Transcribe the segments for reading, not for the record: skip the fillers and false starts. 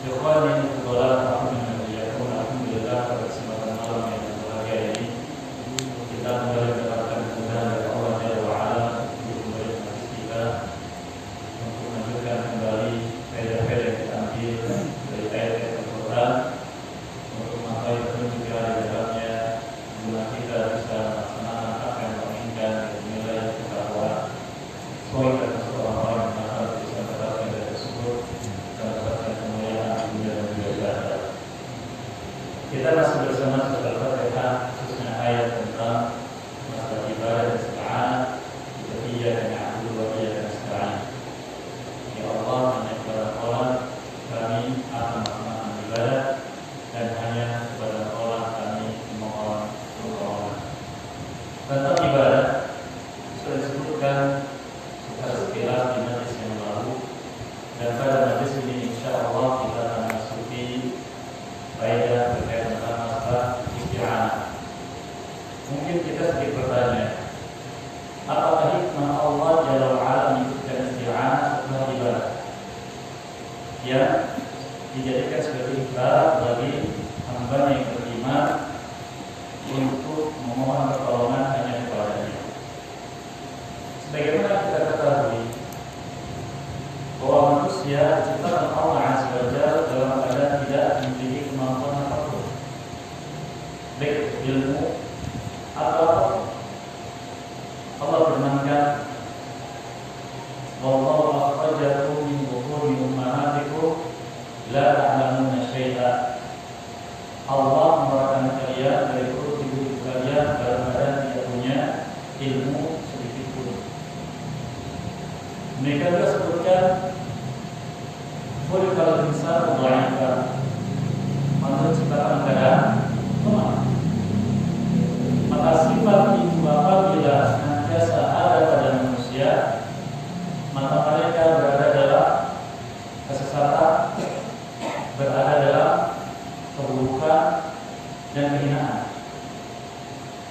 Ikhwani fillah, alhamdulillah pada kesempatan malam yang berbahagia ini kita kembali mendapatkan kemudahan dari Allah Jalla wa Ala untuk kembali majlis kita untuk melanjutkan kembali faedah-faedah yang kita ambil dari ayat-ayat Al-Quran untuk mengetahui petunjuk yang ada di dalamnya, guna kita bisa melaksanakan apa yang kita inginkan dan nilai ketakwaan. Semoga kita termasuk orang-orang yang benar bisa mendapatkan dari tersebut dan mendapatkan kemuliaan dunia dan juga di akhirat. Kita masih bersama surat Al-Fatihah, khususnya ayat tentang masalah ibadah dan isti'anah. Iyyaka na'budu wa iyyaka nasta'in. Ya Allah, hanya kepada Allah kami akan melaksanakan ibadah dan hanya kepada Allah kami memohon pertolongan. Tentang ibadah sudah disebutkan secara sekilas di majlis yang lalu, dan pada majlis ini insyaallah kita akan masuki faedah terkait tentang masalah isti'anah. Mungkin kita sedikit bertanya, apakah hikmah Allah Jalla wa Ala menyebutkan isti'anah setelah ibadah yang dijadikan sebagai ibadah bagi hamba yang beriman untuk memohon pertolongan hanya kepada-Nya? Sebagaimana kita ketahui bahwa manusia diciptakan Allah Azza wa Jalla dalam keadaan tidak memiliki kemampuan apapun, baik ilmu atau apapun. Allah firmankan, "Wallahu akhrajakum min butuni ummahatikum la ta'lamuna syai'a." Allah mengeluarkan kalian dari perut ibu kalian dalam keadaan tidak punya ilmu sedikit pun. Mereka juga sebutkan, "Khuliqal insanu dha'ifa." Manusia diciptakan keadaan lemah. Maka sifat itu apabila senantiasa ada pada manusia, maka mereka berada dalam kesesatan, berada dalam keburukan dan kehinaan.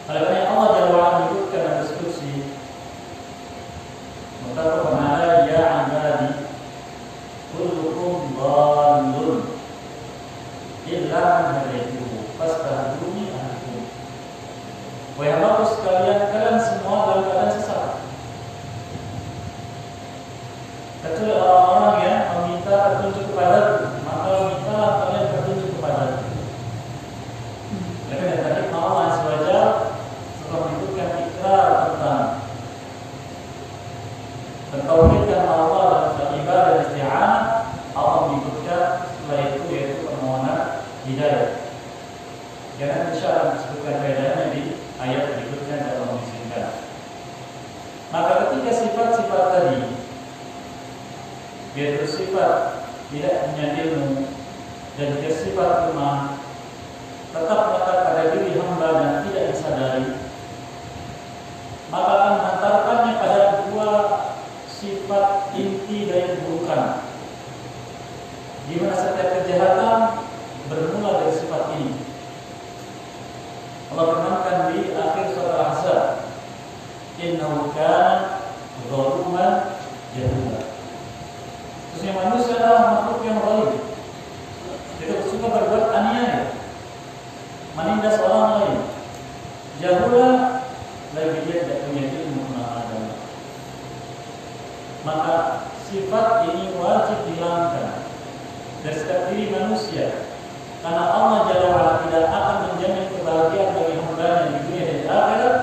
Oleh karena Allah Jalla wa Ala menyebutkan dalam diskusi, "Muttafaqun alaihi ya 'ibadi kullukum dhallun illa man hadaituhu fastahduni ahdikum." Wahai hamba sekalian, kalian semua dalam keadaan sesat, kecuali orang-orang yang meminta petunjuk kepadaku, maka mintalah kalian petunjuk kepadaku. Karena tadi Allah Azza wa Jalla setelah menyebutkan ikrar tentang mentauhidkan Allah dalam ibadah dan isti'anah, Allah menyebutkan setelah itu yaitu permohonan hidayah. Jangan insyaallah disebutkan faedahnya di ayat berikutnya kalau mengizinkan. Maka ketika sifat-sifat tadi, yaitu sifat tidak punya ilmu dan juga sifat lemah, tetap melekat pada diri hamba dan tidak disadari, maka akan mengantarkannya pada dua sifat inti dari keburukan, di mana setiap kejahatan bermula dari sifat ini. Allah firmankan di akhir surat Al-Ahzab, "Innahu kana zaluman jahula." Sesungguhnya manusia adalah makhluk yang zalim. Dia suka berbuat aniaya, menindas orang lain. Jahula, lagi dia tidak punya ilmu tentang agama. Maka sifat ini wajib dihilangkan dari setiap diri manusia, karena Allah Jalla wa Ala tidak akan menjamin kebahagiaan bagi hamba-Nya di dunia dan di akhirat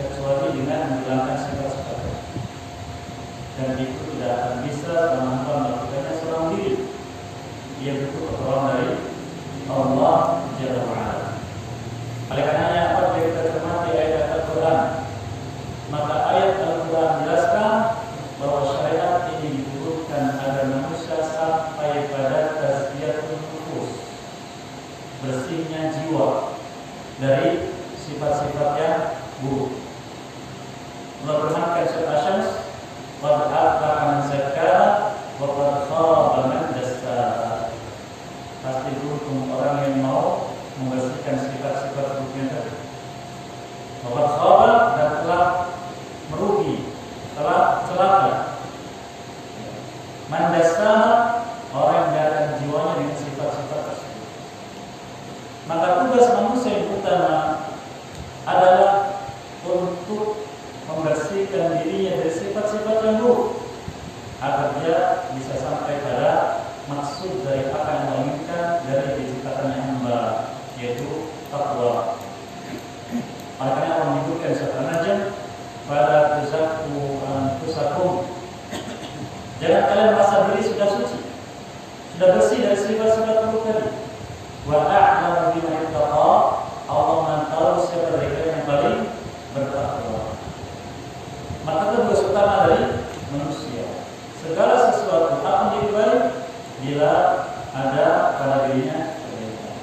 kecuali dengan menghilangkan sifat-sifat itu. Dan itu tidak akan bisa tanpa melakukannya seorang diri. Dia butuh pertolongan dari Allah Jalla wa Ala. Oleh karenanya apabila kita cermati ayat Al-Quran, maka ayat Al-Quran menjelaskan bahwa syariat ini diturunkan agar manusia sampai pada tazkiyatun nufus, bersihnya jiwa dari sifat-sifat yang buruk. Allah berfirman surat Asy-Syams, "Qad aflaha man zakkaha wa qad khaba man dassaha." Pasti beruntung orang yang mau membersihkan sifat-sifat buruknya tadi. Wa qad khaba, dan telah merugi, telah celaka. Man dassaha, orang yang datang jiwanya dengan utama adalah untuk membersihkan dirinya dari sifat-sifat yang buruk agar dia bisa sampai pada maksud dari apa yang diinginkan dari diciptakannya hamba, yaitu takwa. Makanya Allah menyebutkan surat An-Najm, "Fala tuzakku anfusakum." Jangan kalian merasa diri sudah suci, sudah bersih dari sifat-sifat buruk tadi. Wa a'lamu biman ittaqa. Allah mengetahui siapa dari kalian yang paling bertakwa. Maka itu tugas utama dari manusia. Segala sesuatu akan jadi baik bila ada pada dirinya kebaikan.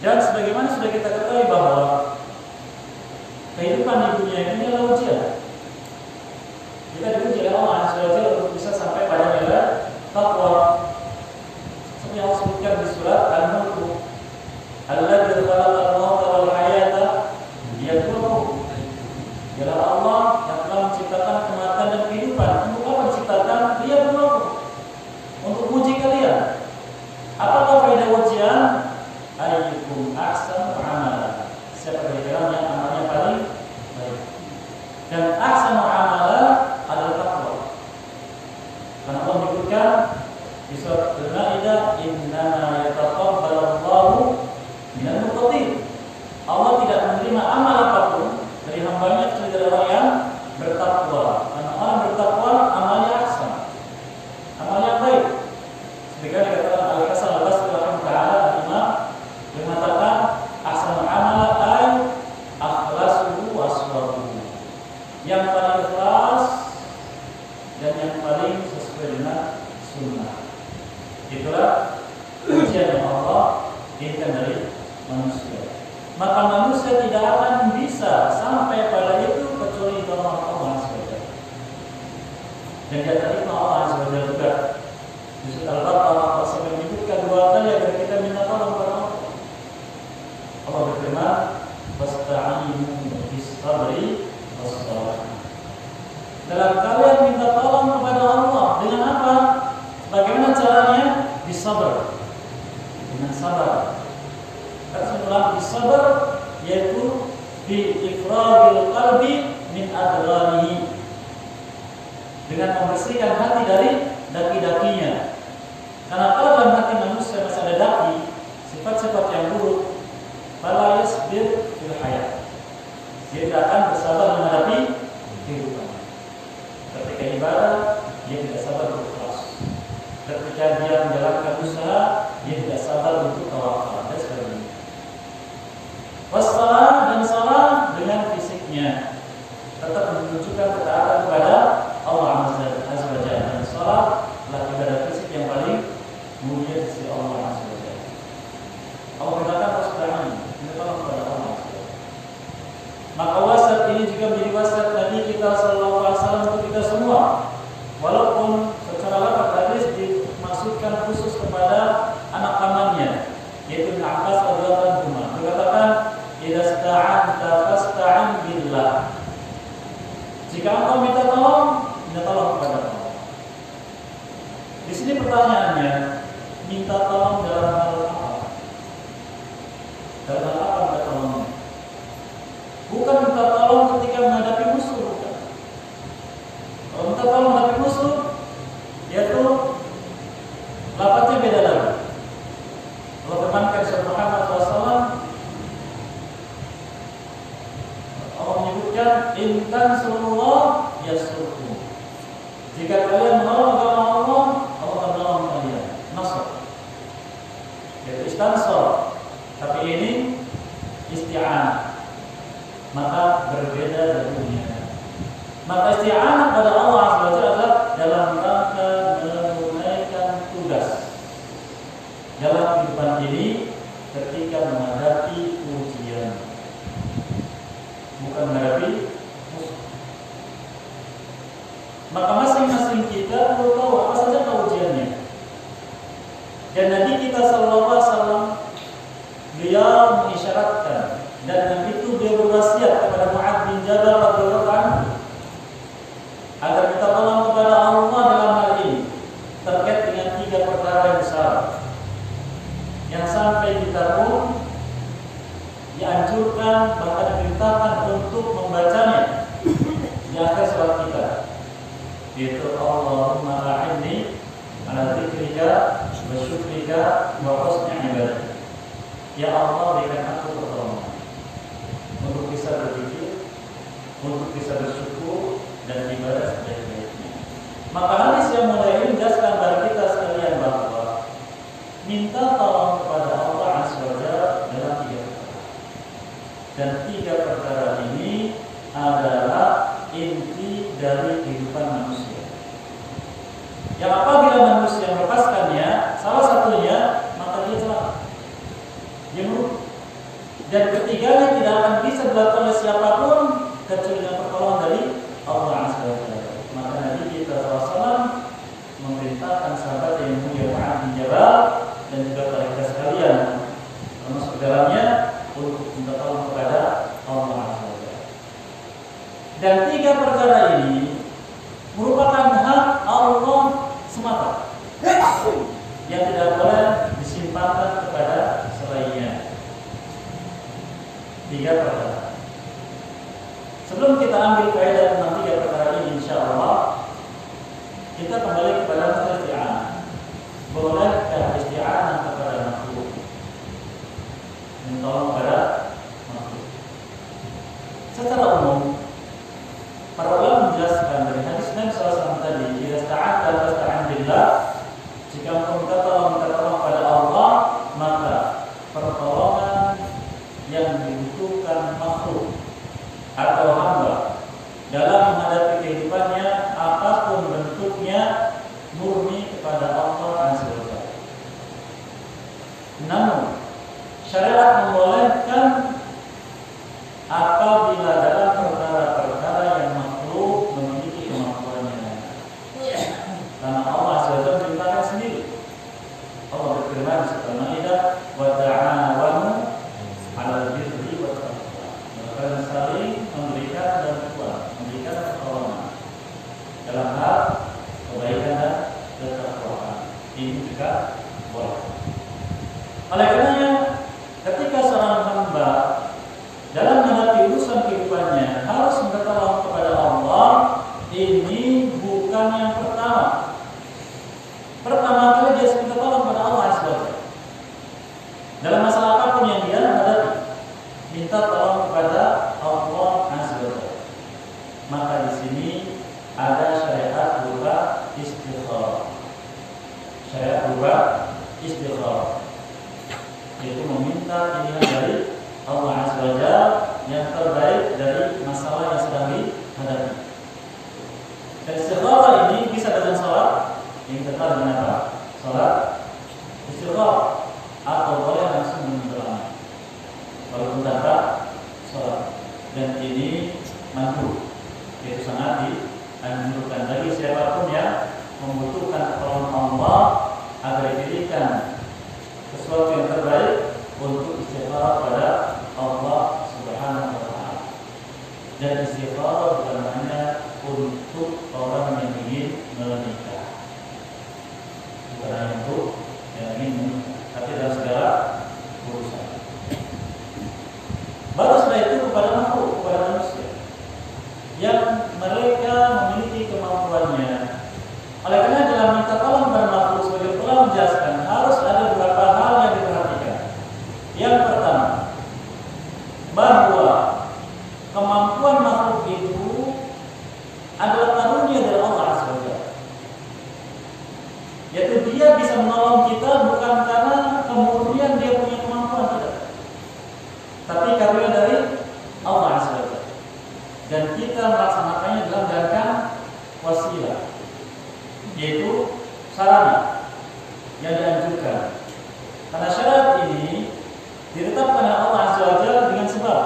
Dan sebagaimana sudah kita ketahui bahwa kehidupan di dunia ini adalah ujian. Kita diuji oleh Allah SWT untuk bisa sampai pada nilai takwa. Seperti yang Allah sebutkan di surat An-Nur, "Alladzi khalaqal mauta wal hayata liyabluwakum." Dialah Allah yang telah menciptakan kematian dan kehidupan. Untuk apa menciptakan? Liyabluwakum, untuk uji kalian. Apakah faedah ujian? Ayyukum ahsanu amala. Siapa dari kalian yang amalnya paling baik? Dan ahsanu amala adalah takwa. Karena Allah menyebutkan di surat Al-Maidah, "Innama yataqabbalullahu minal muttaqin." Allah tidak menerima amal apapun dari hambanya kecuali dari orang yang bertakwa. Karena orang bertakwa amalnya ahsan, amal yang baik. Sebagaimana dikatakan Al-Hasan Al-Basri rahimahullah, Imam yang mengatakan ahsanul amala ay akhlasuhu wa aswabuhu. Yang paling ikhlas dan yang paling sesuai dengan sunnah. Itulah ujian yang Allah inginkan dari manusia. Maka manusia tidak akan bisa sampai pada itu kecuali dengan Allah SWT. Dan di antara itu Allah SWT juga di surat Al-Baqarah Allah sampai menyebutkan dua kali agar kita minta tolong kepada Allah. Allah berfirman, "Wasta'inu bis-sabri was-salah." Dalam kalian minta tolong kepada Allah dengan apa? Bagaimana caranya? Bisabar, dengan sabar. Kata setelah bisabar yaitu bi ifragil qalbi min adranihi, dengan membersihkan hati dari daki-dakinya. Karena kalau dalam hati manusia masih ada daki, sifat-sifat yang buruk, fala yasbir fil hayat, dia tidak akan bersabar menghadapi kehidupan. Ketika ibadah, dia tidak sabar berikhlas. Ketika dia menjalankan usaha, dia tidak sabar untuk tawakal dan sebagainya. Wassalah, dan salah dengan fisiknya tetap menunjukkan ketaatan kepada Allah Azza wa Jalla. Dan salat adalah ibadah fisik yang paling mulia di sisi Allah Azza wa Jalla. Allah berkata wasbahani, minta kepada Allah Azza wa Jalla. Maka wasiat ini juga menjadi wasiat Nabi kita sallallahu alaihi wasallam untuk kita semua. Walaupun secara lafaz hadis dimaksudkan khusus kepada anak pamannya, yaitu Ibnu Abbas radhiyallahu anhu. Berkatakan, "Idza sta'anta fasta'in billah." Jika engkau minta tolong kepada Allah. Di sini pertanyaannya, minta tolong dalam hal apa? Dalam hal apa minta tolongnya? Bukan minta tolong ketika menghadapi musuh, bukan. Kalau minta tolong menghadapi musuh, yaitu lafaznya beda lagi. Allah firmankan surat Muhammad SAW, Allah menyebutkan, "In tansurullah yasurkum." Jika kalian menolong agama Allah, Allah akan menolong kalian. Nasr, yaitu istansor. Tapi ini isti'anah, maka berbeda tentunya. Maka isti'anah pada Allah Azza wa Jalla adalah dalam rangka menunaikan tugas dalam kehidupan ini ketika menghadapi ujian, bukan menghadapi musuh. Maka masing-masing kita perlu tahu apa saja ujiannya. Dan Nabi kita sallallahu alaihi wasallam, beliau mengisyaratkan, dan dengan itu beliau berwasiat kepada Mu'adz bin Jabal radhiyallahu anhu agar kita tolong kepada Allah dalam hal ini terkait dengan 3 perkara yang besar yang sampai kita pun di diwajibkan bahkan diperintahkan untuk membacanya di akhir salat kita, yaitu Allahumma a'inni ala dzikrika wa syukrika wa husni ibadatik. Ya Allah, berikan aku pertolongan untuk bisa berzikir, untuk bisa bersyukur dan ibadah sebaik-baiknya. Maka hadis yang mulia ini menjelaskan bagi kita sekalian bahwa minta tolong kepada Allah Azza wa Jalla dalam 3 perkara. Dan 3 perkara ini adalah inti dari kehidupan manusia. Yang apabila manusia melepaskannya, salah satunya, maka dia celaka. Dia merugi. Dan ketiganya tidak akan bisa dilakukan oleh siapapun kecuali dengan pertolongan dari Allah Azza wa Jalla. Maka Nabi kita SAW memerintahkan sahabat yang mulia Mu'adz bin Jabal dan juga para kita sekalian termasuk dalamnya untuk minta tolong kepada Allah Azza wa Jalla. Dan 3 perkara ini merupakan hak Allah semata yang tidak boleh disimpankan kepada selainnya. 3 perkara. Sebelum kita ambil kaidah tentang 3 perkara ini, insyaallah kita kembali kepada isti'anah. Bolehkah isti'anah kepada makhluk? Minta kepada makhluk. Secara umum, para ulama menjelaskan dari hadis Nabi SAW tadi, "Idza sta'anta fasta'in billah." Jika engkau minta tolong kepada Allah, maka pertolongan yang dibutuhkan makhluk atau hamba dalam menghadapi kehidupannya apapun bentuknya murni kepada Allah Azza wa Jalla. Namun syariat membolehkan apabila dalam perkara-perkara yang makhluk memiliki kemampuannya. Karena Allah Azza wa Jalla berfirman sendiri. Allah berfirman setelah Maidah, "Wa ta'awanu 'alal birri wat taqwa." Kalian saling memberikan bantuan, memberikan pertolongan dalam hal kebaikan dan ketakwaan. Ini juga boleh. Oleh karenanya, ketika seorang hamba dalam menghadapi urusan kehidupannya harus minta tolong kepada Allah, ini bukan yang pertama. Pertama kali dia minta tolong kepada Allah Azza wa Jalla. Dalam masalah apapun yang dia hadapi, minta tolong kepada Allah Azza wa Jalla. Maka di sini ada syariat berupa istikharah. Syariat berupa istikharah, yaitu meminta pilihan dari Allah Azza wa Jalla yang terbaik dari masalah yang sedang dihadapi. Dan istikharah ini bisa dengan salat, yang terkenal dengan apa? Salat istikharah, atau boleh langsung menjelang walaupun tanpa salat. Dan ini mandu, yaitu sangat dianjurkan bagi siapapun yang membutuhkan pertolongan Allah agar diberikan sesuatu yang terbaik untuk istikharah pada Allah Subhanahu wa taala. Dan istikharah bukan hanya untuk orang yang ingin menikah, bukan hanya untuk yang ingin menikah, tapi dalam segala urusan. Baru setelah itu kepada makhluk, kepada manusia yang mereka memiliki kemampuannya. Oleh karena dalam minta tolong kepada makhluk, sebagai telah menjelaskan, harus ada beberapa hal yang diperhatikan. Yang pertama, bahwa kemampuan makhluk itu adalah karunia dari Allah Azza wa Jalla. Yaitu dia bisa menolong kita bukan karena kemudian dia punya kemampuan, tidak, tapi karunia dari Allah Azza wa Jalla. Dan kita melaksanakannya dalam gerakan wasilah, yaitu sarana yang dianjurkan. Karena syarat ini ditetapkan oleh Allah Azza wa Jalla dengan sebab.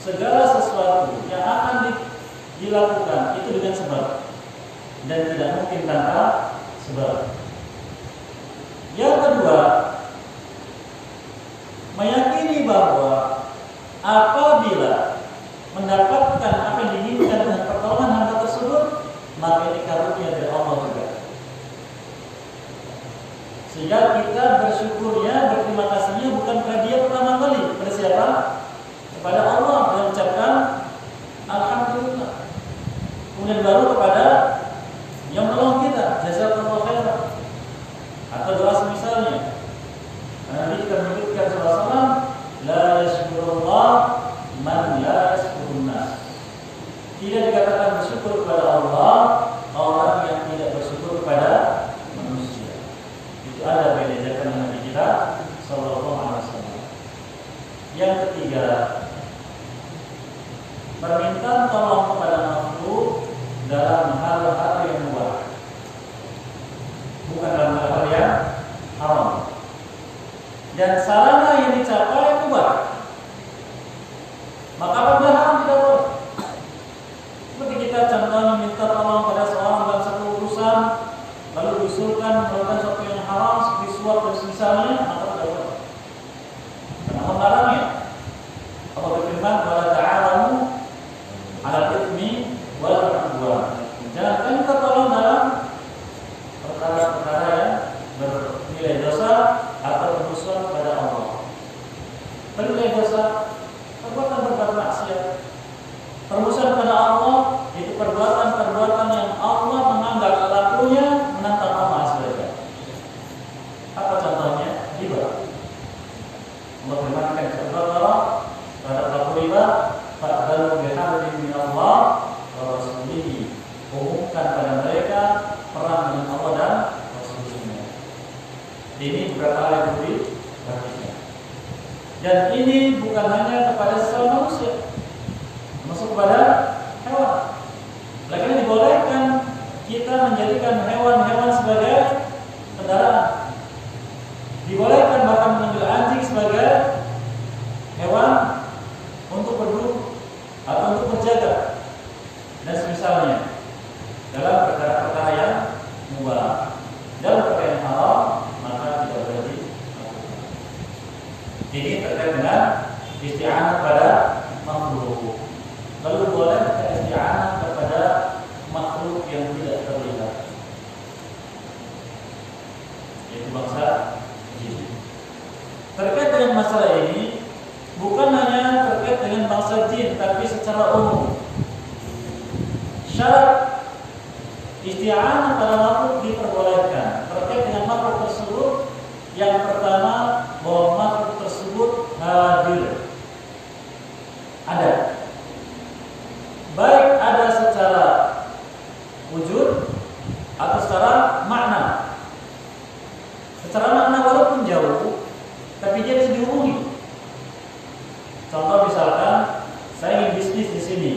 Segala sesuatu yang akan dilakukan itu dengan sebab, dan tidak mungkin tanpa sebab. Yang kedua, meyakini bahwa apabila mendapatkan apa yang diinginkan dengan pertolongan hamba tersebut, maka ini karunia dari Allah juga. Sehingga kita bersyukurnya, berterima kasihnya bukan pada dia pertama kali, pada siapa? kepada Allah dan ucapkan alhamdulillah. Kemudian baru kepada yang menolong kita, jazakallahu khairan. Atau doa semisalnya. Nabi kita menyebutkan sallallahu la yashkurullah man la yashkurun nas. Tidak dikatakan bersyukur kepada Allah orang yang tidak bersyukur kepada manusia. Itu ada yang diajarkan Nabi kita sallallahu alaihi wasallam. Yang ketiga, permintaan tolong kepada makhluk dalam hal-hal yang mubah, bukan dalam hal-hal yang haram. Dan sarana yang dicapai mubah, maka apabila haram tidak boleh. Seperti kita contohnya minta tolong pada seorang dalam satu urusan, lalu diusulkan melakukan sesuatu yang haram seperti suap dan semisalnya, maka tidak boleh. Karena Allah melarangnya. Allah berfirman, "Wala ta'awanu 'alal itsmi wal 'udwan." Jangan minta tolong dalam perkara-perkara yang bernilai dosa atau bermusuhan kepada Allah. Bernilai dosa, perbuatan berbuat maksiat. Permusuhan kepada Allah itu perbuatan-perbuatan yang Allah menganggap pelakunya menantang Allah SWT. Apa contohnya? Riba. Allah firmankan kepada Al-Baqarah, pada pelaku riba, fa'dhalu bihablin minallah wa rasulihi. Umumkan pada mereka perang dengan Allah dan Rasulnya. Ini beberapa hal yang perlu diperhatikan. Dan ini bukan hanya kepada sesama manusia, masuk kepada hewan. Lagi dibolehkan kita menjadikan hewan-hewan sebagai kendaraan. Dibolehkan bahkan mengambil anjing sebagai hewan untuk berburu atau untuk berjaga dan semisalnya dalam perkara-perkara yang mubah. Dalam perkara yang haram maka tidak boleh dilakukan. Ini terkait dengan isti'anah pada makhluk. Lalu boleh kita isti'anah kepada makhluk yang tidak terlihat, yaitu bangsa jin. Terkait dengan masalah ini bukan hanya terkait dengan bangsa jin, tapi secara umum. Syarat isti'anah pada makhluk diperbolehkan. Terkait dengan makhluk tersebut, yang pertama bahwa makhluk tersebut hadir, ada. Baik ada secara wujud atau secara makna. Secara makna walaupun jauh, tapi dia bisa dihubungi. Contoh misalkan saya ingin bisnis di sini,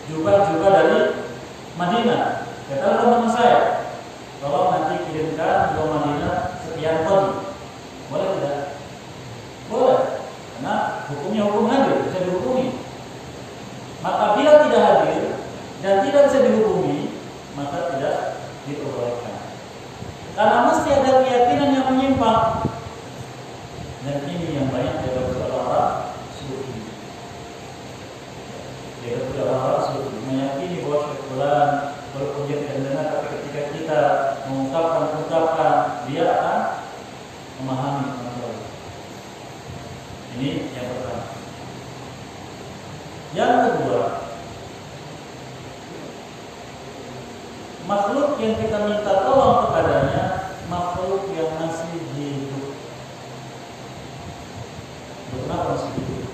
juga dari Madinah. Kata teman saya, tolong nanti kirimkan ke Madinah sekian ton. Boleh tidak? Boleh, karena hukumnya hukum hadir, bisa dihubungi. Maka bila tidak hadir dan tidak bisa dihubungi, maka tidak diperbolehkan. Karena mesti ada keyakinan yang menyimpang. Dan ini yang banyak dilakukan oleh orang sufi. Dilakukan oleh orang sufi meyakini bahwa syekulan walaupun dia tidak mendengar, tapi ketika kita mengungkapkan dia akan memahami masalah. Ini yang pertama. Yang kedua, makhluk yang kita minta tolong kepadanya makhluk yang masih hidup. Kenapa masih hidup?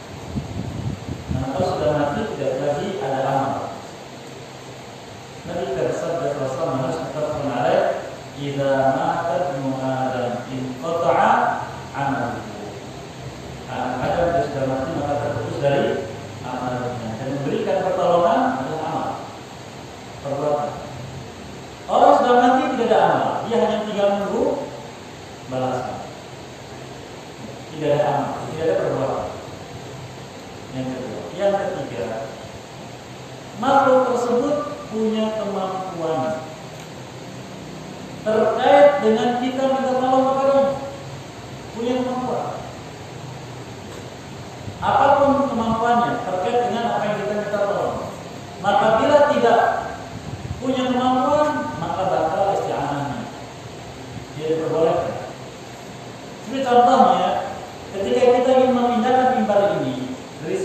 Nah, kalau sudah mati tidak lagi ada amal. Nabi bersabda sallallahu harus mutafaqun alaih, "Idza mata ibnu Adam inqata'a 'amaluhu." Adam sudah mati maka terputus dari amalnya. Dan memberikan pertolongan adalah amal, perbuatan. Orang sudah mati tidak ada amal, dia hanya tinggal menunggu balasan. Tidak ada amal, tidak ada perbuatan. Yang kedua, yang ketiga, makhluk tersebut punya kemampuan terkait dengan kita minta tolong kepadanya, punya kemampuan. Apapun kemampuannya terkait dengan apa yang kita minta tolong. Maka bila tidak punya kemampuan, maka batal isti'anahnya. Dia diperbolehkan. Seperti contohnya, ketika kita ingin memindahkan mimbar ini dari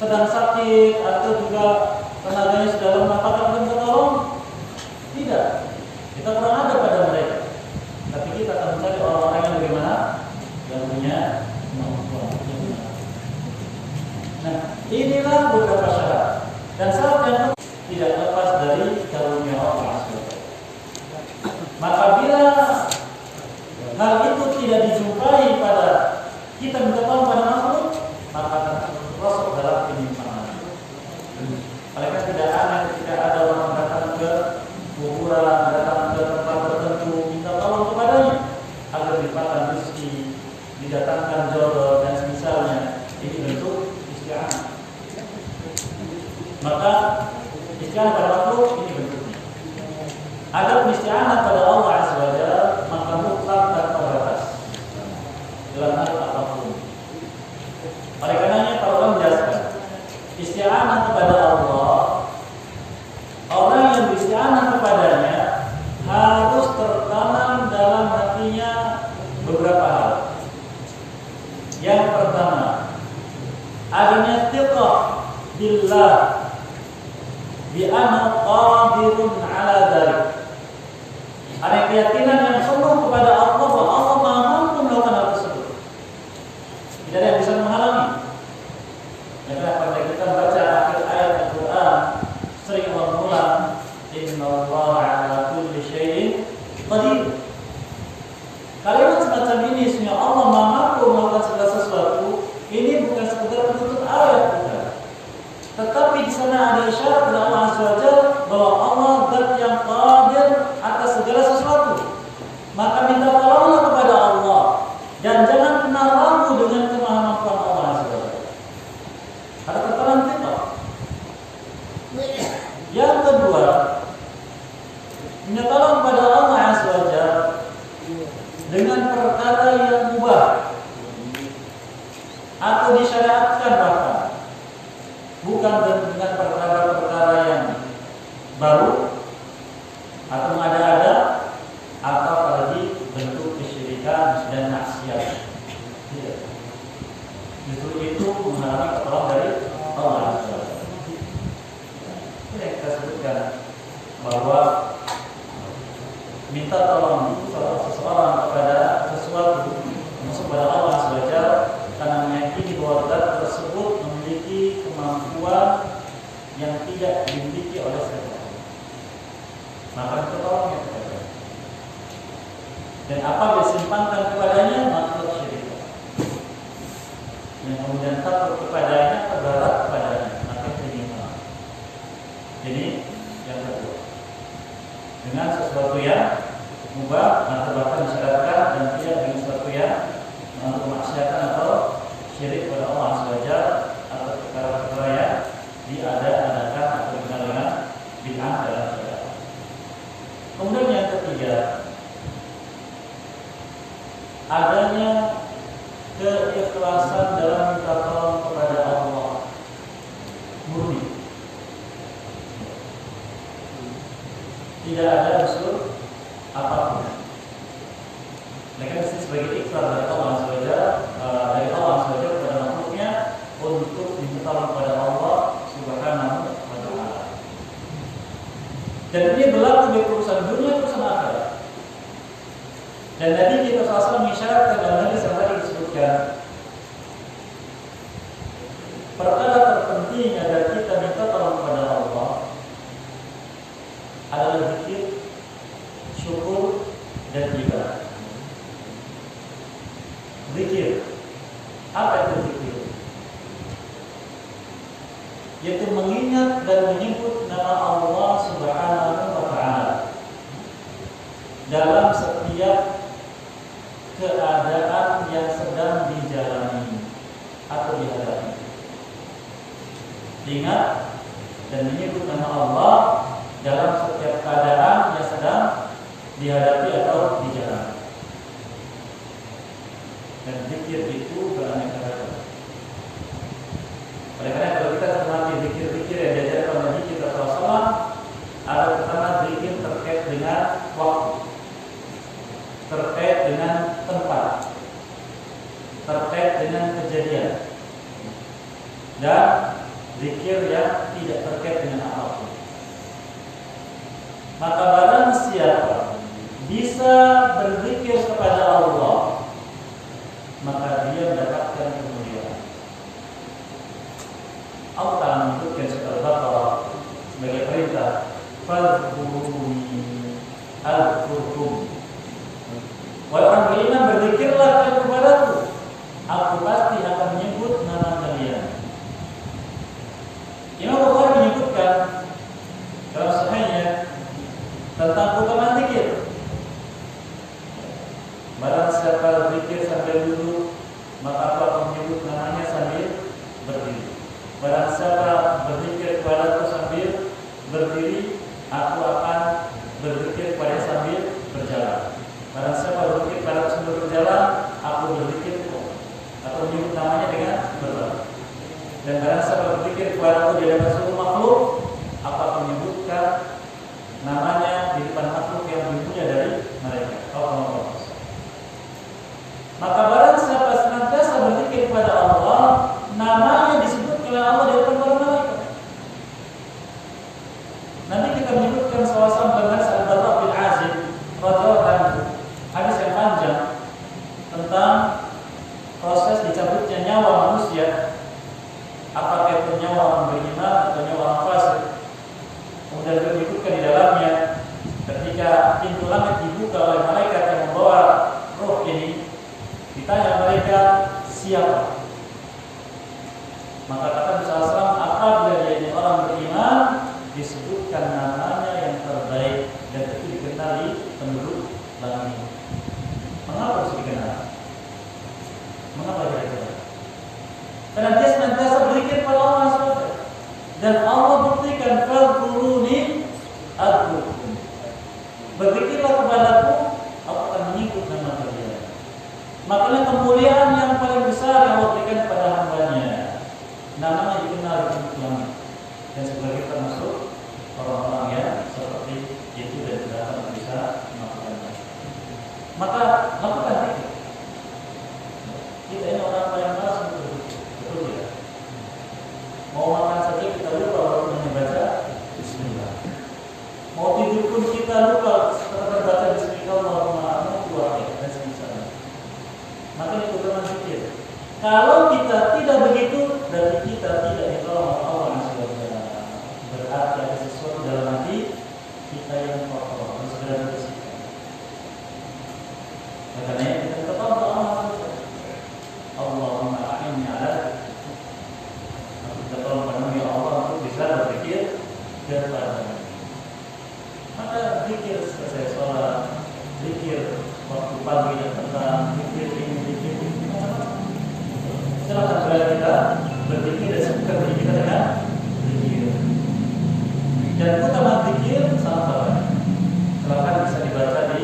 sedang sakit atau juga tenaganya sudah lemah, apakah kita bisa tolong? Tidak. Kita kurang ada pada mereka. Tapi kita akan mencari orang-orang yang bagaimana? Yang punya kemampuan. Nah, inilah beberapa syarat. Dan syarat yang tidak lepas dari karunia Allah SWT. Maka bila hal itu tidak dijumpai pada kita minta tolong pada makhluk, maka akan terperosok dalam penyimpangan. Oleh karena tidak aneh ketika ada orang datang ke kuburan, datang ke tempat tertentu, minta tolong kepadanya agar dipatang rezeki, didatangkan jodoh dan semisalnya. Ini bentuk isti'anah. Maka isti'anah pada makhluk ini bentuknya. Ada isti'anah pada Allah Azza wa Jalla, maka mutlak tanpa batas dalam hal apapun. Oleh karenanya para ulama menjelaskan isti'anah kepada Allah, orang yang beristi'anah kepadanya harus tertanam dalam hatinya beberapa hal. Yang pertama, adanya thiqah billah bi anna qadirun ala dzalik. Ada keyakinan yang penuh kepada Allah bahwa Allah mampu melakukan hal tersebut. Tidak ada yang bisa menghalangi. Karena pada kita baca akhir ayat Al-Quran sering mengulang innallaha ala kulli syai'in qadir. Kalimat semacam ini sebenarnya Allah mampu melakukan segala sesuatu. Ini bukan sekedar penutup ayat bukan. Tetapi di sana ada isyarat dari Allah Azza wa Jalla bahwa Allah zat yang qadir atas segala sesuatu. Maka minta tolonglah kepada Allah dan jangan pernah ragu dengan kemampuan Allah Azza wa Jalla. Ada tatanan kita. Yang kedua, minta tolong kepada Allah Azza wa Jalla dengan perkara yang mubah atau disyariatkan bahkan, bukan dengan perkara-perkara yang baru atau mengada-ada atau apalagi bentuk kesyirikan dan maksiat. Tidak. Justru itu menghalangi pertolongan dari Allah Azza wa Jalla. Ini yang kita sebutkan bahwa minta tolong seseorang kepada sesuatu masuk pada Allah Azza wa Jalla karena meyakini bahwa zat tersebut memiliki kemampuan yang tidak dimiliki oleh siapapun. Maka kita tolong kepada. Dan apa disimpangkan kepadanya makhluk syirik. Yang kemudian takut kepadanya, terbarat kepadanya, maka penyimpangan. Jadi yang kedua, dengan sesuatu yang mubah atau bahkan disyaratkan dan tidak dengan sesuatu yang mengandung kemaksiatan atau syirik kepada Allah Azza wa Jalla atau perkara-perkara yang diada-adakan atau dikenal dengan bid'ah dalam syariat. Kemudian yang ketiga, adanya keikhlasan dalam minta tolong kepada Allah murni. Tidak ada unsur apapun. Mereka mesti sebagai ikhlas dari Allah Azza wa Jalla, kepada makhluknya untuk minta tolong kepada Allah Subhanahu wa Ta'ala. Dan ini berlaku di urusan dunia, urusan akhirat. Dan Nabi kita SAW mengisyaratkan dalam hadis yang tadi disebutkan, perkara terpenting agar kita minta tolong kepada Allah adalah zikir, syukur, dan ibadah. Zikir, apa itu zikir? Yaitu mengingat dan menyebut nama Allah Subhanahu wa Ta'ala dalam setiap keadaan yang sedang dijalani atau dihadapi. Ingat dan menyebut nama Allah dalam setiap keadaan yang sedang dihadapi atau dijalani. Dan zikir itu beraneka ragam. Oleh karena kalau kita cermati zikir-zikir yang diajarkan oleh Nabi kita SAW, ada pertama zikir terkait dengan waktu, terkait dengan tempat, terkait dengan kejadian, dan zikir yang tidak terkait dengan apapun. Maka barang siapa bisa berzikir kepada Allah, maka dia mendapatkan kemuliaan. Allah Ta'ala menyebutkan surat Al-Baqarah sebagai perintah, fadhkuruni azkurkum. Wahai orang beriman, berzikirlah kalian kepadaku, aku pasti akan menyebut nama kalian. Imam Bukhari menyebutkan dalam sahihnya tentang keutamaan zikir. Barang siapa berzikir sambil duduk, maka aku akan menyebut namanya sambil berdiri. Barang siapa berzikir kepadaku sambil berdiri, aku akan berzikir kepada sambil berjalan. Barang siapa berzikir kepadaku sambil berjalan, aku berzikir atau menyebut namanya dengan berjalan. Dan barang siapa berzikir kepadaku di hadapan seluruh makhluk, aku akan menyebutkan namanya di depan makhluk yang lebih mulia dari mereka. Maka barang siapa senantiasa berzikir kepada Allah, namanya disebut oleh Allah di depan para malaikat. Nanti kita menyebutkan sawasan dengan Al-Bara bin Azib radhiyallahu anhu, hadis yang panjang tentang proses dicabutnya nyawa manusia, apakah itu nyawa orang beriman atau nyawa orang fasik. Kemudian disebutkan di dalamnya ketika pintu langit dibuka oleh malaikat yang membawa roh ini, ditanya mereka siapa? Maka kata Nabi SAW, apabila dia ini orang beriman, disebutkan namanya yang terbaik dan itu dikenali penduduk langit. Mengapa harus dikenal? Mengapa dia dikenal? Karena dia senantiasa berzikir kepada Allah SWT. Dan Allah buktikan, fadhkuruni azkurkum. Berzikirlah kepadaku, aku akan menyebut nama kalian. Makanya kemuliaan yang paling besar yang Allah berikan kepada hambanya, namanya dikenal di penduduk langit. Dan sebagai termasuk orang-orang yang seperti itu dan tidak akan bisa melakukannya. Maka lakukan zikir. Kita ini orang paling malas untuk berzikir, betul tidak? Mau makan saja kita lupa walaupun hanya baca Bismillah. Mau tidur pun kita lupa setelah baca Bismillah Allahumma keluar dan semisalnya. Maka itu teman zikir. Kalau kita tidak begitu, berarti kita tidak ditolong Allah SWT. Berarti ada sesuatu dalam hati kita yang kotor, harus segera dibersihkan. Makanya kita tetap berdoa Allahumma a'inni ala. Kita tolong penuhi Allah untuk bisa berzikir kepada. Maka zikir selesai sholat, zikir waktu pagi dan petang, zikir ini, zikir ini. Silakan supaya kita berzikir dan sebutkan diri kita dengan zikir. Dan utama zikir sangat banyak. Silakan bisa dibaca di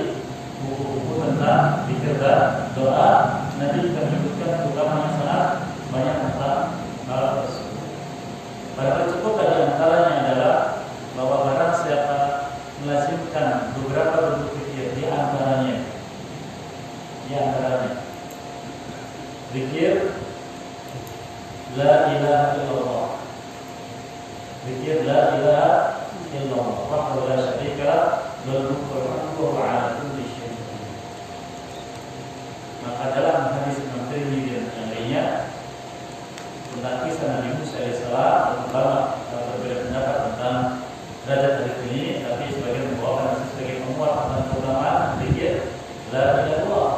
buku-buku tentang zikir dan doa. Nanti kita menyebutkan utama yang sangat banyak tentang hal tersebut. Pada cukup tadi antaranya adalah bahwa barang siapa melazimkan beberapa bentuk zikir, di antaranya zikir la ilaha illallah, zikir la ilaha illallah wahdahu la syarika lahu mulku wa ala kulli syai'in qadir. Maka dalam hadis Imam Tirmidzi dan yang lainnya tentang kisah Nabi Musa alaihissalam, ulama berbeda pendapat tentang derajat hadis ini, tapi sebagian membawakan hadis sebagai penguat tentang keutamaan zikir la ilaha illallah.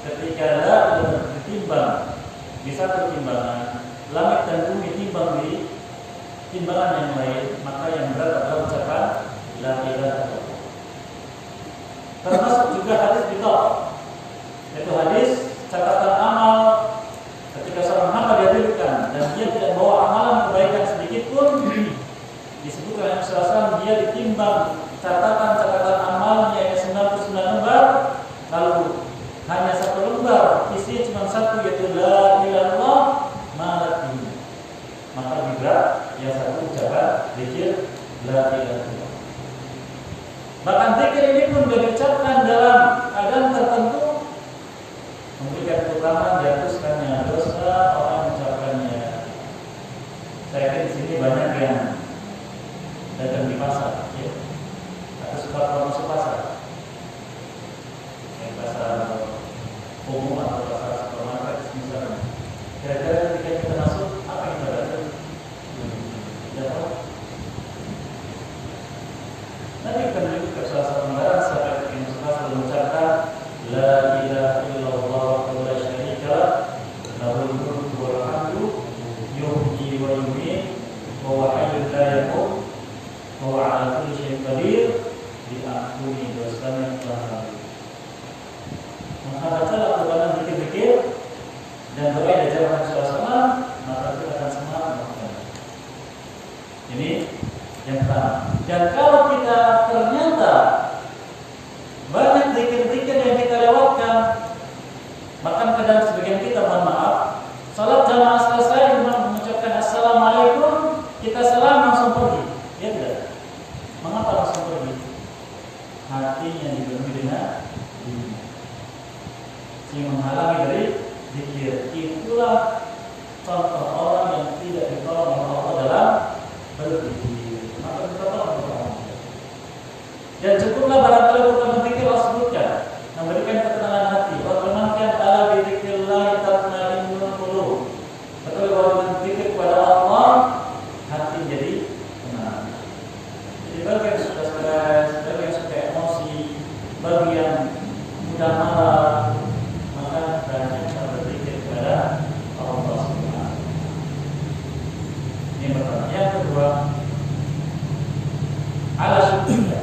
Ketika la ilaha ditimbang di satu timbangan, langit dan bumi timbang di timbangan yang lain, maka yang berat adalah ucapan la ilaha illallah. Termasuk juga hadis ditolak, yaitu hadis catatan amal. Ketika seorang hamba dihadirkan dan dia tidak bawa amalan kebaikan sedikit pun, disebutkan oleh Rasulullah, dia ditimbang catatan amalnya yang 99 lembar, lalu hanya satu lembar isinya cuma satu, yaitu la ilaha illallah, malat ini. Maka lebih berat yang satu ucapan zikir la ilaha illallah. Bahkan zikir ini pun diucapkan dalam keadaan tertentu memberikan keutamaan dihapuskannya dosa orang mengucapkannya. Saya kira di sini banyak dianjurkan juga salah satu negara sampai Nabi Muhammad mengucapkan la ilaha illallah wa la syarika lah lahul mulku wal hamdu yuhyi wa yumiit wa huwa hayyun la yamut wa huwa ala kulli syai'in qadir diampuni dosanya telah lalu. Maka bacalah Al-Quran zikir-zikir dan doa yang diajarkan Rasulullah, maka kita akan semangat melakukan. Ini yang pertama. Dan kalau kita ternyata banyak zikir-zikir yang kita lewatkan, bahkan kadang sebagian kita, mohon maaf, salat jamaah selesai imam mengucapkan assalamualaikum, kita salam langsung pergi. Ya tidak? Mengapa langsung pergi? Hatinya dipenuhi dengan dunia, yang menghalangi dari zikir. Itulah contoh orang yang tidak ditolong oleh Allah dalam berzikir. Maka kita tolong Allah. Dan cukuplah barangkali kita berzikir, Allah sebutkan, memberikan ketenangan hati. Allah firmankan, ala bizikrillah tatma'innul qulub. Betul, kalau berzikir kepada Allah, hati jadi tenang. Jadi bagi yang sudah stres, bagi yang suka emosi, bagi yang mudah marah, maka banyak berzikir kepada Allah Subhanahu. Ini pertama. Yang kedua, ala syukurnya,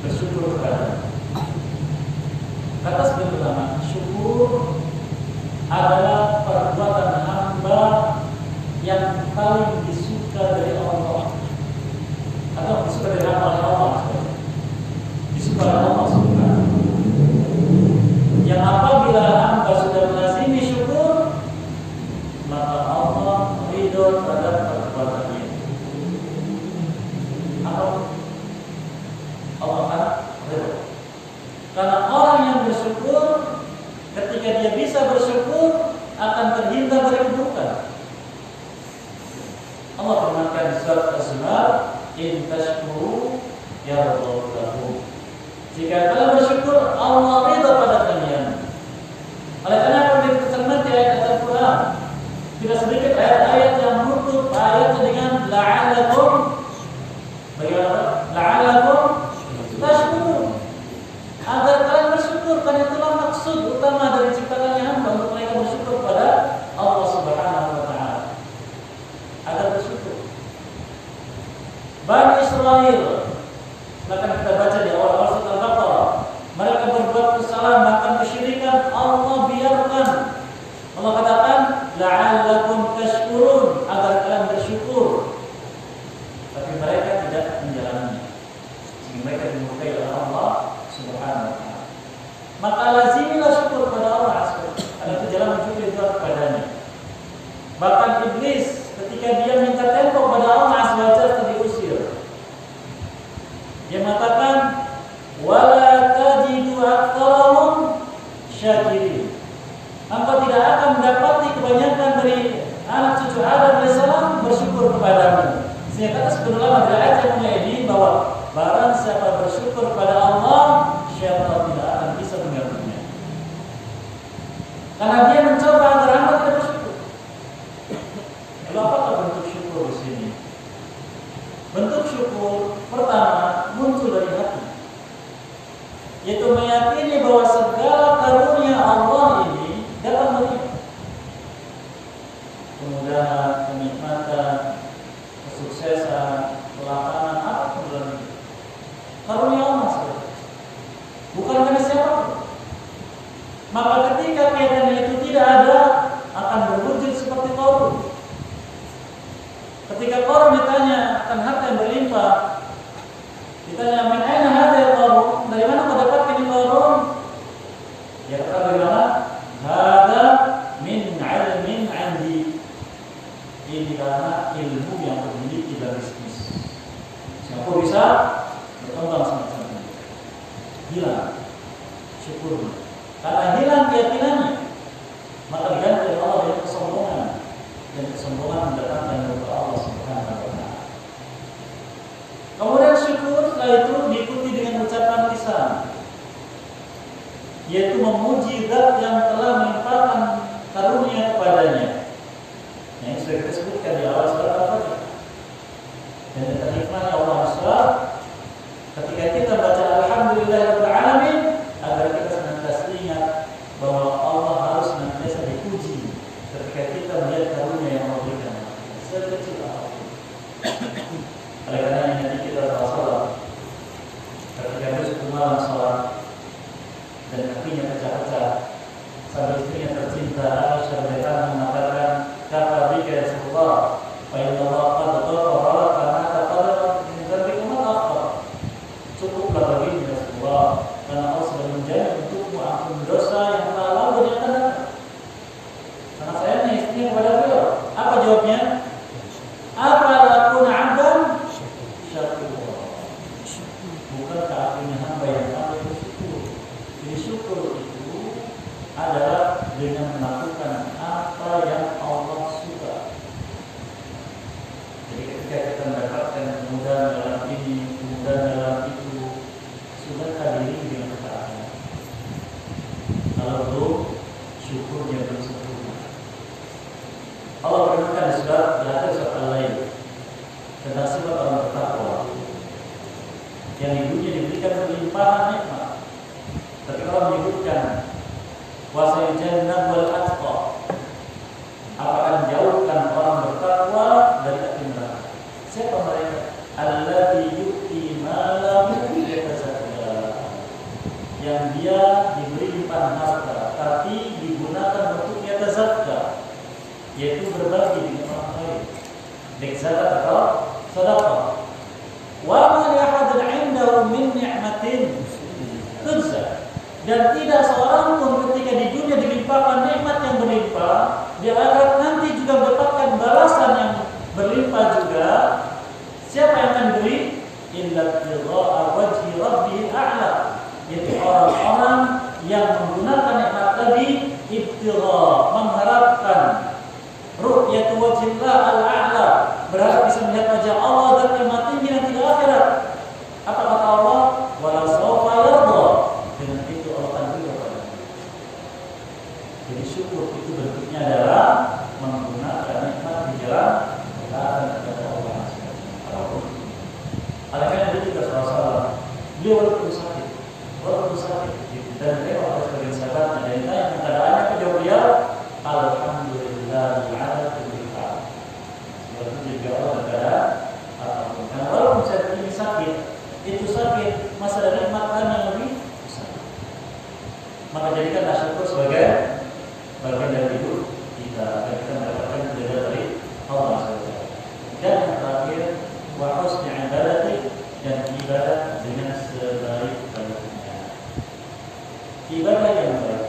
bersyukur kepada. Kata sebagian ulama, syukur adalah perbuatan hamba yang paling disuka dari Allah, atau disuka dari Allah, disuka oleh Allah Subhanahu. Yang apabila hamba sudah melazimi syukur, maka Allah ridho terhadap perbuatannya. Atau Allah akan ridho. Karena orang yang bersyukur, ketika dia bisa bersyukur, akan terhindar dari keburukan. Allah firmankan di surat Az-Zumar, in tashkuru yardallahu lakum. Jika kalian bersyukur, Allah ridha pada kalian. Oleh karena itu tercermin di ayat Al-Quran, tidak sedikit ayat-ayat yang menutup ayat dengan la'alakum. Bagaimana? La'alakum tashkurun. Agar kalian bersyukur, karena itulah maksud utama dari ciptaannya hamba, untuk mereka bersyukur pada Allah Subhanahu wa Ta'ala. Agar bersyukur. Bani Israel, bahkan kita baca di awal-awal surat Al-Baqarah, mereka berbuat kesalahan, bahkan kesyirikan, Allah biarkan. Allah katakan, la'allakum tashkurun, agar kalian bersyukur. Tapi mereka tidak menjalaninya, sehingga mereka dimurkai oleh Allah Subhanahu wa Ta'ala. Maka lazimilah syukur kepada Allah Subhanahu, karena itu jalan menuju ridha kepadanya. Bahkan iblis ketika dia minta tempo kepada Allah Subhanahu diusir. Dia mengatakan, wala tajidu aktsarahum syakirin. Engkau tidak akan mendapati kebanyakan dari anak cucu Adam alaihissalam bersyukur kepadamu. Sehingga kata sebenarnya dari ayat yang mulia ini bahwa barang siapa bersyukur kepada Allah, siapa tidak akan bisa mengganggunya. Karena dia mencoba agar hamba tidak bersyukur. Lalu apakah bentuk syukur di sini? Bentuk syukur pertama muncul dari hati, yaitu meyakini bahwa segala karunia Allah ini dapat menerima kemudahan, kenikmatan, kesuksesan, kelapangan, apapun dalam hidup. Karunia Allah saja, bukan karena siapapun. Maka ketika kaitannya itu tidak ada, akan berwujud seperti Qarun. Ketika Qarun ditanya akan harta yang berlimpah, ditanya min aina hadza ya Qarun, dari mana kau dapatkan ini Qarun? Dia kata bagaimana? Hadza min ilmin 'indi. Ini karena ilmu yang aku miliki dan bisnis. Sehingga aku bisa berkembang semacam ini. Hilang syukurnya. Karena hilang keyakinannya, maka diganti oleh Allah dengan kesombongan. Dan kesombongan mendatangkan murka Allah Subhanahu wa Ta'ala. Kemudian syukur setelah itu diikuti dengan ucapan lisan, yaitu memuji Zat yang telah melimpahkan karunia kepadanya. Yang sudah kita sebutkan di awal surat Al-Fatihah. Dan hikmahnya Allah SWT, ketika ketika kita baca alhamdulillahirabbil alamin, agar kita senantiasa ingat bahwa Allah harus senantiasa dipuji ketika kita melihat karunia yang Allah berikan sekecil apapun. Oleh karena nanti kita sholat, ketika dia sudah malam sholat dan kakinya pecah-pecah, sampai istrinya tercinta Aisyah radhiyallahu mengatakan, kata bika ya Rasulullah, fa inna Allah qad ghafara laka ma taqaddama min dzambika wa ma ta'akhkhara. Cukuplah bagimu ya Rasulullah, karena Allah sudah menjamin untukmu ampun dosa yang telah lalu dan yang akan datang. Sangat sayangnya istrinya kepada beliau. Apa jawabnya? Apa lakuna 'abdan syakur. Bukankah aku ini hamba yang pandai bersyukur? Jadi syukur itu adalah dengan melakukan apa yang Allah suka. Jadi ketika kita mendapatkan kemudahan dalam ini, kemudahan dalam itu, sudahkah diri dengan ketaatan? Kalau belum, syukurnya belum sempurna. Allah berfirman di akhir surat Al-Lail tentang sifat orang bertakwa yang di dunia diberikan berlimpahan nikmat. Ketika Allah menyebutkan wasal jannah wal atqa, akan jauhkan orang bertakwa dari api neraka. Siapa mereka? Alladzi yu'ti malahu yatazakka, yang dia diberi limpahan harta tapi digunakan untuk yatazakka, yaitu berbagi dengan orang lain, baik zakat atau sedekah. Wa ma li ahadin 'indahu min ni'matin tujza, dan tidak seorang pun ketika di dunia dilimpahkan nikmat yang berlimpah, di akhirat nanti juga mendapatkan balasan yang berlimpah juga. Siapa yang akan diberi? Illa ibtigha'a wajhi rabbihil a'la, yaitu orang-orang yang menggunakan nikmat tadi ibtigha', mengharapkan ru'yatu wajhillah al-a'la, berharap bisa melihat wajah Allah dan nikmat tinggi nanti di akhirat. Apa kata Allah? Wala sawfa yarda, dengan itu Allah akan ridha padamu. Jadi syukur itu bentuknya adalah menggunakan nikmat di jalan ketaatan kepada Allah. Oleh karena itu juga salah, beliau walaupun sakit dan beliau oleh sebagian sahabatnya dan ditanya keadaannya, kejawab beliau, alhamdulillah ala kulli hal. Sebab itu juga Allah berkata, apapun. Karena walaupun saat ini sakit, itu sakit masa ada nikmat yang lebih besar. Maka jadikanlah syukur sebagai bagian dari hidup kita, agar kita mendapatkan keridhaan dari Allah SWT. Dan yang terakhir, wa husni ibadati, dan ibadah dengan sebaik-baiknya. Ibadah yang baik,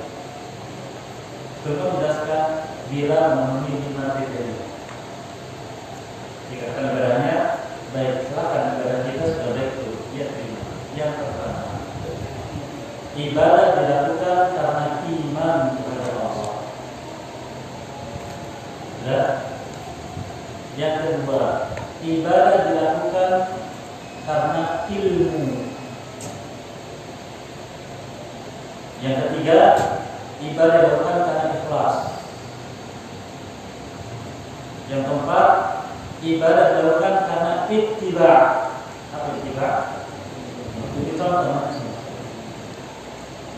Bapak menjelaskan bila memenuhi 5 kriteria. Dikatakan ibadahnya baik, silakan ibadah kita sudah baik itu. Ya, terima. Yang pertama, ibadah dilakukan karena iman kepada Allah. Dan yang kedua, ibadah dilakukan karena ilmu. Yang ketiga, ibadah dilakukan karena ikhlas. Yang keempat, ibadah dilakukan karena ittiba'. Apa ittiba'? Itu contoh.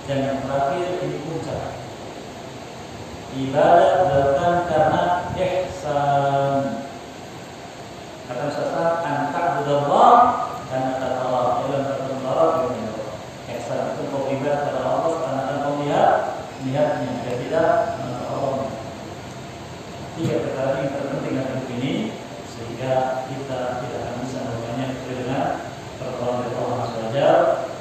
Dan yang terakhir, ini puncak, ibadah dilakukan karena ihsan. Kata Ustaz, anta'budallah karena ta'ala dalam tertentu ihsan itu kau ibadah kepada Allah karena kau lihatnya, jika tidak maka Allah. 3 perkara yang terpenting dalam hidup ini, sehingga kita tidak akan bisa melakukannya kecuali dengan pertolongan dari Allah SWT,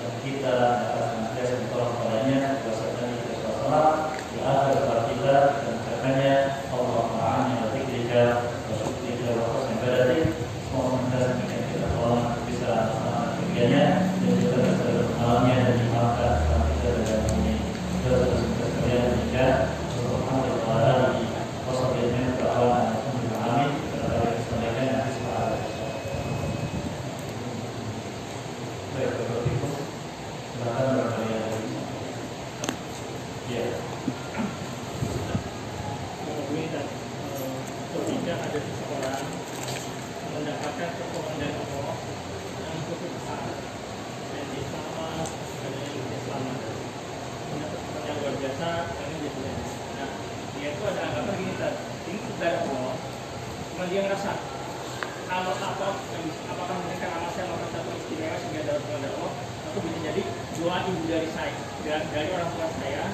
dan kita akan senantiasa ditolong padanya. Wassallallahu alaihi wasallam di akhir surat kita dan mengatakannya, Allahumma a'inni ala dzikrika wa syukrika wa husni ibadatik. Semoga menjadikan kita tolong bisa melaksanakan kegiatannya dan juga bisa mengamalnya dan dimaafkan kesalahan kita dan ini. Terus sekalian jika Alhamdulillah wassalamualaikum warahmatullahi wabarakatuh. Kita sampaikan nanti soal. Baik, Bapak Ibu, silakan bertanya. Ya. Ketika ada seseorang mendapatkan pertolongan dari Allah yang cukup besar, dan dosa, ini dia punya. Nah, dia itu ada anggapan gini tadi, ini dari Allah, cuma dia ngerasa amal apa, apakah mereka amal saya melakukan satu istimewa sehingga dapat kepada Allah, atau bisa jadi doa ibu dari saya, dari orang tua saya,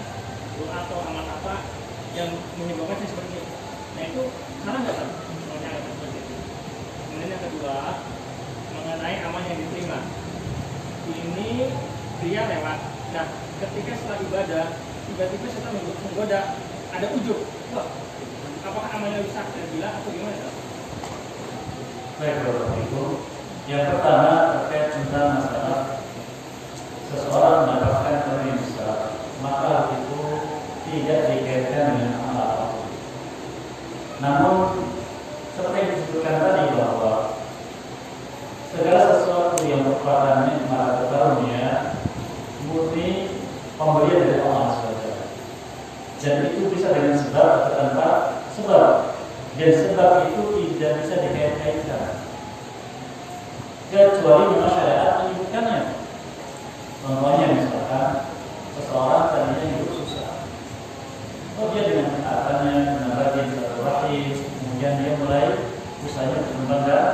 doa atau amal apa yang menyebabkan saya seperti itu. Nah itu salah nggak kan? Soalnya ada seperti itu. Kemudian yang kedua mengenai amal yang diterima. Ini dia lewat. Nah ketika setelah ibadah tiba-tiba setelah menggoda ada ujub. Wah, apakah amalnya rusak tergila atau gimana? Baik, Bapak Ibu. Yang pertama terkait tentang masalah seseorang mendapatkan ilmu yang besar, maka itu tidak dikaitkan dengan amal apapun. Namun seperti yang disebutkan tadi bahwa segala sesuatu yang merupakan nikmat karunia murni pemberian dari Allah SWT. Dan itu bisa dengan sebab atau tanpa sebab. Dan sebab itu tidak bisa dikait-kaitkan kecuali memang syariat menyebutkannya. Contohnya misalkan seseorang tadinya hidup susah, dia dengan ketaatannya, dengan rajin silaturahim, kemudian dia mulai usahanya berkembang dan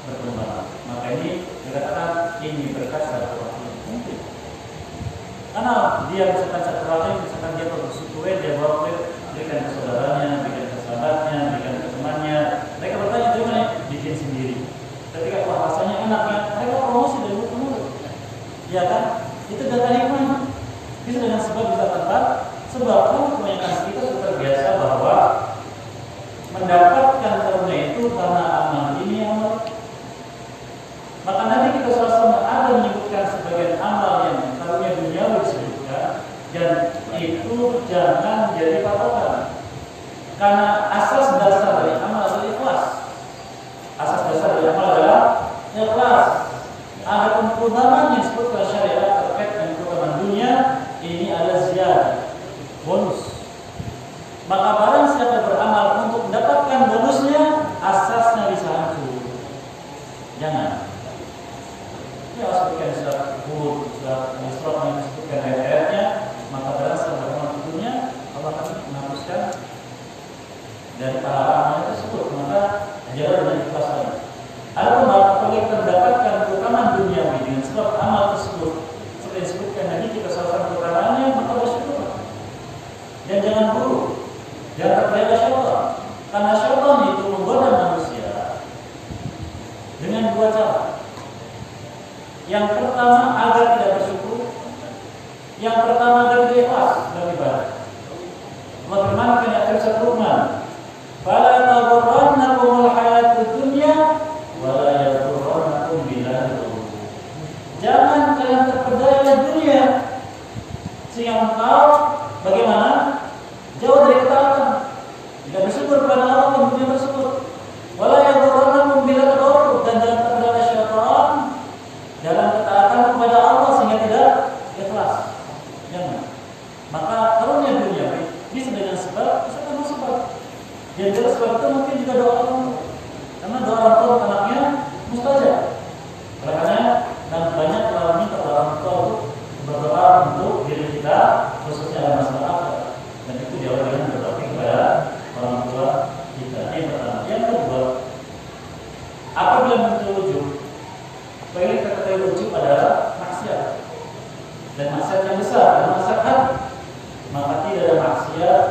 berkembang. Maka ini dikatakan ini berkat silaturahim. Mungkin karena dia misalkan silaturahim, misalkan dia produksi kue, dia bawa kue, berikan ke saudaranya, berikan ke sahabatnya, berikan ke temannya. Mereka bertanya, dari mana? Bikin sendiri. Ketika rasanya enak ya, mereka promosi dari mulut ke mulut. Ya kan? Itu data hikmah. Bisa dengan sebab, bisa tanpa sebab. Kan kebanyakan kita sudah terbiasa bahwa mendapatkan karunia itu karena amal ini amal. Maka nanti kita sama-sama ada menyebutkan sebagian amal yang karunia duniawi disebutkan, dan itu jangan jadi patokan. Karena asas dasar dari amal adalah ikhlas. Asas dasar dari amal adalah ikhlas. Ada keutamaan yang disebut oleh syariat terkait dengan keutamaan dunia, ini adalah ziyadah, bonus. Maka barang siapa beramal untuk mendapatkan bonusnya, asasnya bisa hancur. Jangan. Ini harus sebutkan surat Hud, surat Al-Isra yang disebutkan ayat-ayatnya. Maka barang siapa beramal untuk dunia, Allah akan menghapuskan dari pahala tersebut. Maka jalan dengan ikhlas lagi. Adapun apabila kita mendapatkan keutamaan duniawi dengan sebab amal tersebut seperti disebutkan tadi, kita salahkan keutamaannya, maka bersyukur. Dan jangan buruk, jangan terpelihara syaitan, karena syaitan itu menggoda manusia dengan dua cara. Yang pertama agar tidak bersyukur, yang pertama agar tidak ikhlas dalam ibadah. Allah firmankan di akhir surat Luqman, "Fala taghurrannakumul hayatud dunya wa la yaghurrannakum billahi ghurur." Jangan kalian terpedaya oleh dunia sehingga engkau bagaimana? Jauh dari ketaatan. Tidak bersyukur kepada Allah dan dunia tersebut. Wa la yaghurrannakum billahi ghurur, dan jangan terpedaya oleh syaitan dalam ketaatan kepada Allah sehingga tidak ikhlas. Jangan. Maka karunia dunia bisa dengan sebab, bisa dengan sebab. Yang jelas sebab itu mungkin juga doa orang tua, karena doa orang tua untuk anaknya mustajab. Oleh karena dan banyak orang minta orang tua untuk berdoa untuk diri kita, khususnya dalam masalah akhirat. Dan itu diawali dengan berbakti kepada orang tua kita. Yang pertama. Yang kedua, apabila muncul ujub, baik kita ketahui ujub adalah maksiat, dan maksiat yang besar, dan maksiat hati. Maka tidak ada maksiat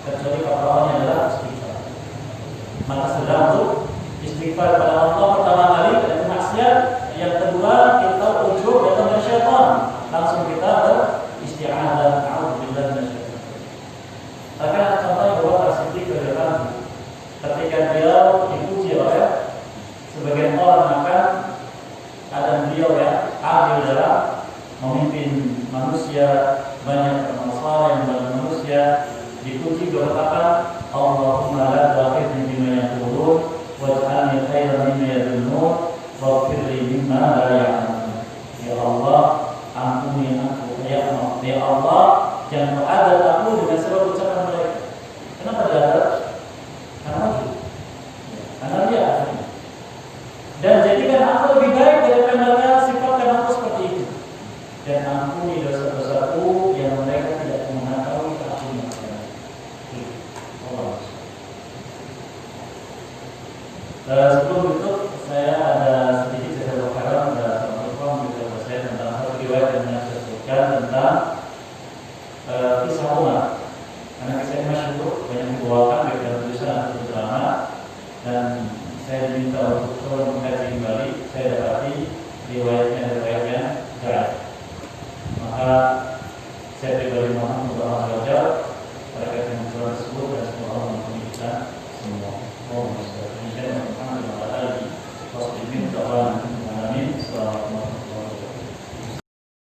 kecuali pahalanya adalah istighfar. Maka sedang untuk istighfar kepada Allah pertama kali dari maksiat, yang kedua kita ujub datang dari syaitan, langsung kita beristi'adzah, a'udzubillahi minasyaitonir rajim. Akan contohnya bahwa As-Siddiq radhiyallahu anhu ketika beliau dipuji oleh sebagian orang akan keadaan beliau yang adil dalam memimpin manusia, banyak permasalahan yang manusia, dipuji berkata, Allahumma la tu'akhidhni bima yaqulun waj'alni khairan mimma yadhunnun waghfir li mimma la ya'lamun. Ya Allah, ampuni aku. Ya Allah, jangan adab aku dengan sebab ucapan mereka. Kenapa dia adab? Karena dia adab. Dan jadikan aku lebih baik daripada mereka, sifatkan aku seperti itu. Dan ampuni dosa-dosaku yang mereka tidak mengetahui riwayat yang saya sebutkan tentang kisah Umar. Karena kisah ini masyhur, banyak dibawakan baik dalam tulisan atau drama, dan saya diminta untuk coba mengkaji kembali. Saya dapati riwayatnya jalan. Maka saya pribadi mohon untuk Allah belajar terkait dengan surat tersebut, dan semoga Allah mengampuni kita semua. Mohon maaf. Demikian Muhammad wa ala alihi wa sahbihi wa sallam.